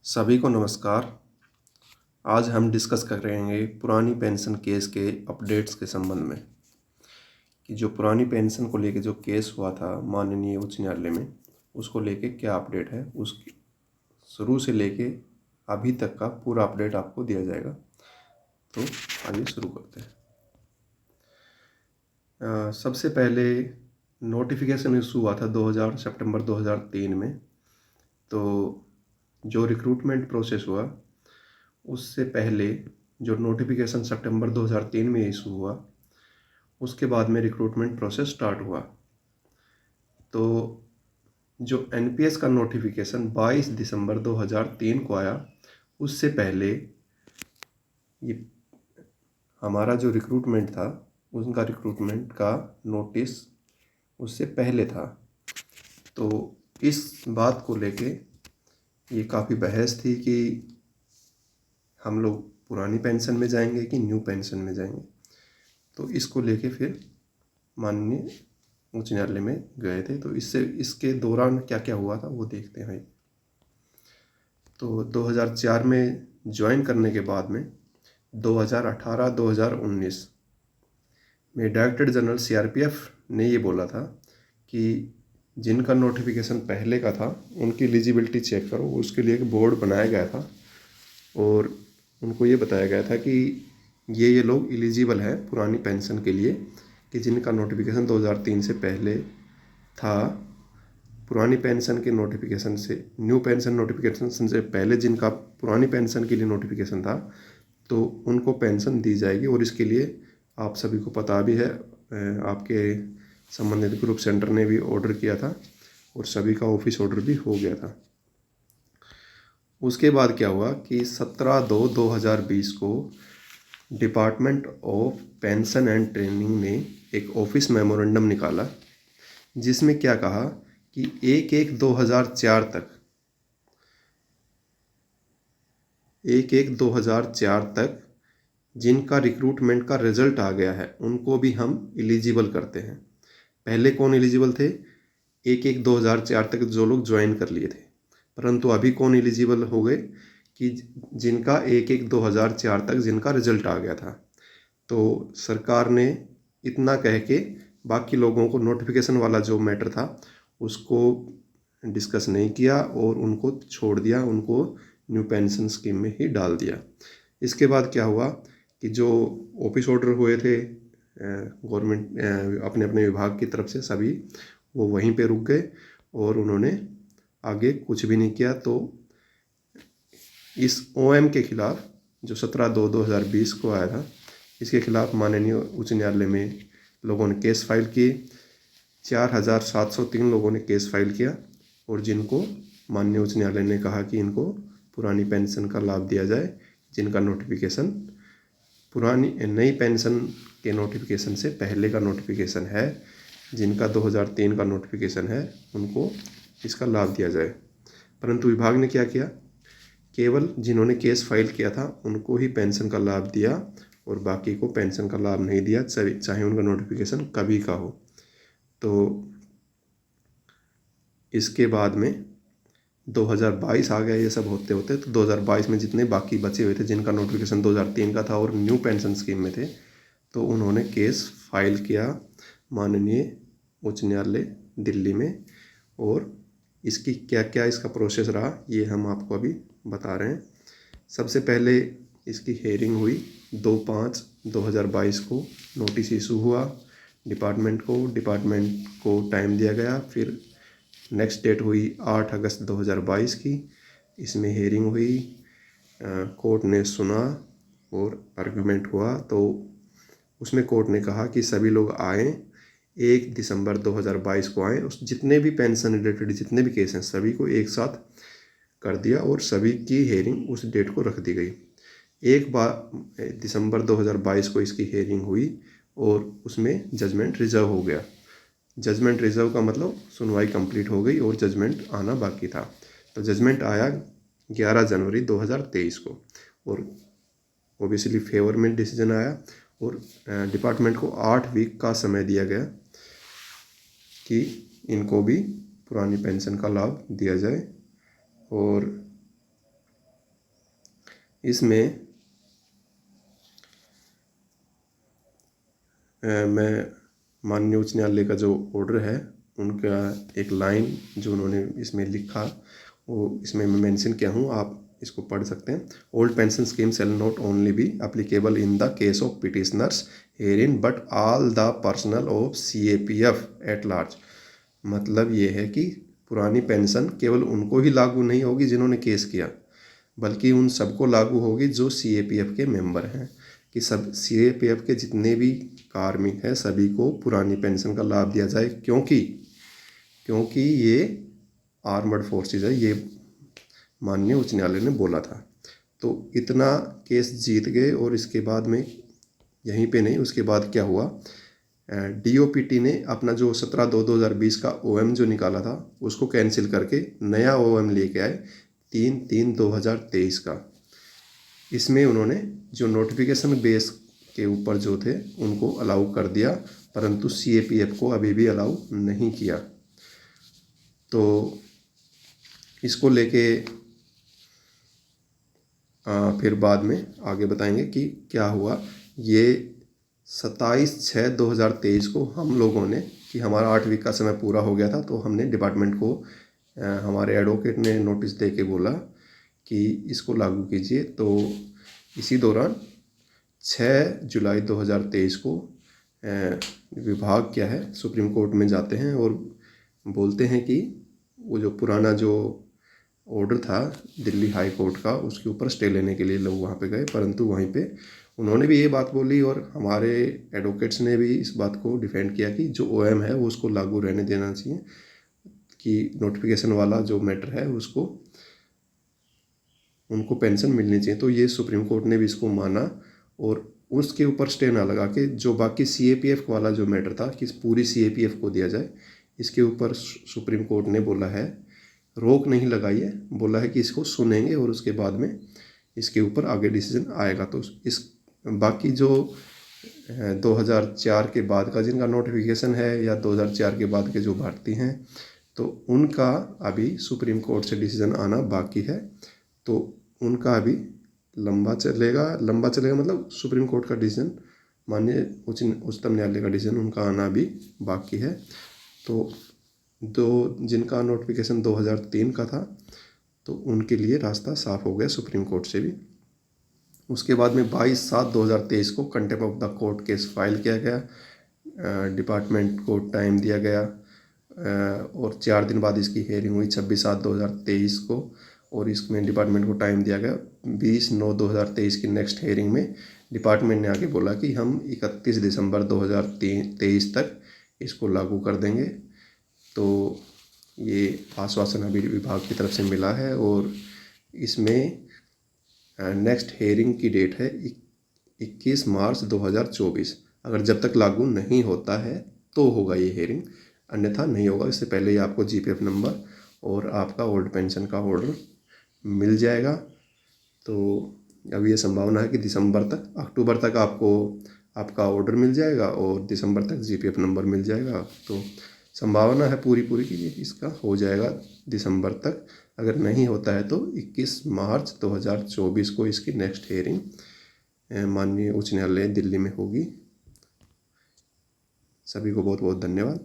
सभी को नमस्कार। आज हम डिस्कस करेंगे पुरानी पेंशन केस के अपडेट्स के संबंध में कि जो पुरानी पेंशन को लेके जो केस हुआ था माननीय उच्च न्यायालय में, उसको लेके क्या अपडेट है। उस शुरू से लेके अभी तक का पूरा अपडेट आपको दिया जाएगा। तो आइए शुरू करते हैं। सबसे पहले नोटिफिकेशन इशू हुआ था सितंबर 2003 में। तो जो रिक्रूटमेंट प्रोसेस हुआ उससे पहले जो नोटिफिकेशन सितंबर 2003 में इशू हुआ, उसके बाद में रिक्रूटमेंट प्रोसेस स्टार्ट हुआ। तो जो एनपीएस का नोटिफिकेशन 22 दिसंबर 2003 को आया, उससे पहले ये हमारा जो रिक्रूटमेंट था उनका रिक्रूटमेंट का नोटिस उससे पहले था। तो इस बात को लेके ये काफ़ी बहस थी कि हम लोग पुरानी पेंशन में जाएंगे कि न्यू पेंशन में जाएंगे। तो इसको लेके फिर माननीय उच्च न्यायालय में गए थे। तो इसके दौरान क्या क्या हुआ था वो देखते हैं। तो 2004 में ज्वाइन करने के बाद में 2018-2019 में डायरेक्टर जनरल सीआरपीएफ ने ये बोला था कि जिनका नोटिफिकेशन पहले का था उनकी एलिजिबिलिटी चेक करो। उसके लिए एक बोर्ड बनाया गया था और उनको ये बताया गया था कि ये लोग एलिजिबल हैं पुरानी पेंशन के लिए, कि जिनका नोटिफिकेशन 2003 से पहले था। पुरानी पेंशन के नोटिफिकेशन से, न्यू पेंशन नोटिफिकेशन से पहले जिनका पुरानी पेंशन के लिए नोटिफिकेशन था, तो उनको पेंशन दी जाएगी। और इसके लिए आप सभी को पता भी है, आपके संबंधित ग्रुप सेंटर ने भी ऑर्डर किया था और सभी का ऑफिस ऑर्डर भी हो गया था। उसके बाद क्या हुआ कि 17/2/2020 को department of pension and training ने एक ऑफिस मेमोरेंडम निकाला, जिसमें क्या कहा कि 1/1/2004 तक जिनका रिक्रूटमेंट का रिजल्ट आ गया है उनको भी हम एलिजिबल करते हैं। पहले कौन एलिजिबल थे? 1/1/2004 तक जो लोग ज्वाइन कर लिए थे। परंतु अभी कौन एलिजिबल हो गए? कि जिनका 1/1/2004 तक जिनका रिजल्ट आ गया था। तो सरकार ने इतना कह के बाकी लोगों को, नोटिफिकेशन वाला जो मैटर था उसको डिस्कस नहीं किया और उनको छोड़ दिया, उनको न्यू पेंशन स्कीम में ही डाल दिया। इसके बाद क्या हुआ कि जो ऑफिस ऑर्डर हुए थे गवर्नमेंट अपने अपने विभाग की तरफ से, सभी वो वहीं पे रुक गए और उन्होंने आगे कुछ भी नहीं किया। तो इस ओएम के खिलाफ जो 17/2/2020 को आया था, इसके खिलाफ माननीय उच्च न्यायालय में लोगों ने केस फाइल किए। 4703 लोगों ने केस फाइल किया और जिनको माननीय उच्च न्यायालय ने कहा कि इनको पुरानी पेंशन का लाभ दिया जाए, जिनका नोटिफिकेशन पुरानी नई पेंशन के नोटिफिकेशन से पहले का नोटिफिकेशन है, जिनका 2003 का नोटिफिकेशन है, उनको इसका लाभ दिया जाए। परंतु विभाग ने क्या किया? केवल जिन्होंने केस फाइल किया था उनको ही पेंशन का लाभ दिया और बाकी को पेंशन का लाभ नहीं दिया, चाहे उनका नोटिफिकेशन कभी का हो। तो इसके बाद में 2022 आ गया। ये सब होते होते तो 2022 में जितने बाकी बचे हुए थे जिनका नोटिफिकेशन 2003 का था और न्यू पेंशन स्कीम में थे, तो उन्होंने केस फाइल किया माननीय उच्च न्यायालय दिल्ली में। और इसकी क्या क्या इसका प्रोसेस रहा ये हम आपको अभी बता रहे हैं। सबसे पहले इसकी हेयरिंग हुई 2/5/2022 को। नोटिस इशू हुआ डिपार्टमेंट को टाइम दिया गया। फिर नेक्स्ट डेट हुई 8 अगस्त 2022 की। इसमें हेयरिंग हुई, कोर्ट ने सुना और आर्गूमेंट हुआ। तो उसमें कोर्ट ने कहा कि सभी लोग आएँ, 1 दिसंबर 2022 को आएँ। उस जितने भी पेंशन रिलेटेड जितने भी केस हैं सभी को एक साथ कर दिया और सभी की हेयरिंग उस डेट को रख दी गई। 1 दिसंबर 2022 को इसकी हेयरिंग हुई और उसमें जजमेंट रिजर्व हो गया। जजमेंट रिजर्व का मतलब सुनवाई कंप्लीट हो गई और जजमेंट आना बाकी था। तो जजमेंट आया 11 जनवरी 2023 को और ओबियसली फेवर में डिसीजन आया और डिपार्टमेंट को 8 वीक का समय दिया गया कि इनको भी पुरानी पेंशन का लाभ दिया जाए। और इसमें मैं माननीय उच्च न्यायालय का जो ऑर्डर है उनका एक लाइन जो उन्होंने इसमें लिखा वो इसमें मैं मेंशन किया हूँ, आप इसको पढ़ सकते हैं। Old pension scheme shall not only be applicable in the case of petitioners herein but all the personal of CAPF at large. मतलब ये है कि पुरानी पेंशन केवल उनको ही लागू नहीं होगी जिन्होंने केस किया, बल्कि उन सबको लागू होगी जो CAPF के मेंबर हैं, कि सब CAPF के जितने भी कार्मिक हैं सभी को पुरानी पेंशन का लाभ दिया जाए, क्योंकि ये आर्मर्ड फोर्सेज है, ये माननीय उच्च न्यायालय ने बोला था। तो इतना केस जीत गए और इसके बाद में यहीं पे नहीं, उसके बाद क्या हुआ, DOPT ने अपना जो 17/2/2020 का OM जो निकाला था उसको कैंसिल करके नया OM लेके आए 3/3/2023 का। इसमें उन्होंने जो नोटिफिकेशन बेस के ऊपर जो थे उनको अलाउ कर दिया, परंतु CAPF को अभी भी अलाउ नहीं किया। तो इसको लेके फिर बाद में आगे बताएंगे कि क्या हुआ। ये 27/6/2023 को हम लोगों ने, कि हमारा 8 वीक का समय पूरा हो गया था, तो हमने डिपार्टमेंट को हमारे एडवोकेट ने नोटिस दे के बोला कि इसको लागू कीजिए। तो इसी दौरान 6 जुलाई 2023 को विभाग क्या है सुप्रीम कोर्ट में जाते हैं और बोलते हैं कि वो जो पुराना जो ऑर्डर था दिल्ली हाई कोर्ट का उसके ऊपर स्टे लेने के लिए लोग वहाँ पे गए, परंतु वहीं पे उन्होंने भी ये बात बोली और हमारे एडवोकेट्स ने भी इस बात को डिफेंड किया कि जो OM है वो उसको लागू रहने देना चाहिए, कि नोटिफिकेशन वाला जो मैटर है उसको उनको पेंशन मिलनी चाहिए। तो ये सुप्रीम कोर्ट ने भी इसको माना और उसके ऊपर स्टे ना लगा के जो बाकी CAPF वाला जो मैटर था कि पूरी CAPF को दिया जाए, इसके ऊपर सुप्रीम कोर्ट ने बोला है, रोक नहीं लगाई है, बोला है कि इसको सुनेंगे और उसके बाद में इसके ऊपर आगे डिसीजन आएगा। तो इस बाकी जो 2004 के बाद का जिनका नोटिफिकेशन है या 2004 के बाद के जो भारतीय हैं तो उनका अभी सुप्रीम कोर्ट से डिसीजन आना बाकी है। तो उनका अभी लंबा चलेगा मतलब सुप्रीम कोर्ट का डिसीजन, माननीय उच्चतम न्यायालय का डिसीजन उनका आना भी बाकी है। तो जिनका नोटिफिकेशन 2003 का था तो उनके लिए रास्ता साफ हो गया सुप्रीम कोर्ट से भी। उसके बाद में 22/7/2023 को contempt of the court case file किया गया, डिपार्टमेंट को टाइम दिया गया और 4 दिन बाद इसकी हेयरिंग हुई 26/7/2023 को और इसमें डिपार्टमेंट को टाइम दिया गया 20/9/2023 की नेक्स्ट हेयरिंग में डिपार्टमेंट ने आगे बोला कि हम 31 दिसंबर 2023 तक इसको लागू कर देंगे। तो ये आश्वासन अभी विभाग की तरफ से मिला है और इसमें नेक्स्ट हेयरिंग की डेट है 21 मार्च 2024। अगर जब तक लागू नहीं होता है तो होगा ये हेयरिंग, अन्यथा नहीं होगा। इससे पहले ही आपको GPF नंबर और आपका ओल्ड पेंशन का ऑर्डर मिल जाएगा। तो अब ये संभावना है कि अक्टूबर तक आपको आपका ऑर्डर मिल जाएगा और दिसंबर तक GPF नंबर मिल जाएगा। तो संभावना है पूरी कि ये इसका हो जाएगा दिसंबर तक। अगर नहीं होता है तो 21 मार्च 2024 को इसकी नेक्स्ट हेयरिंग माननीय उच्च न्यायालय दिल्ली में होगी। सभी को बहुत बहुत धन्यवाद।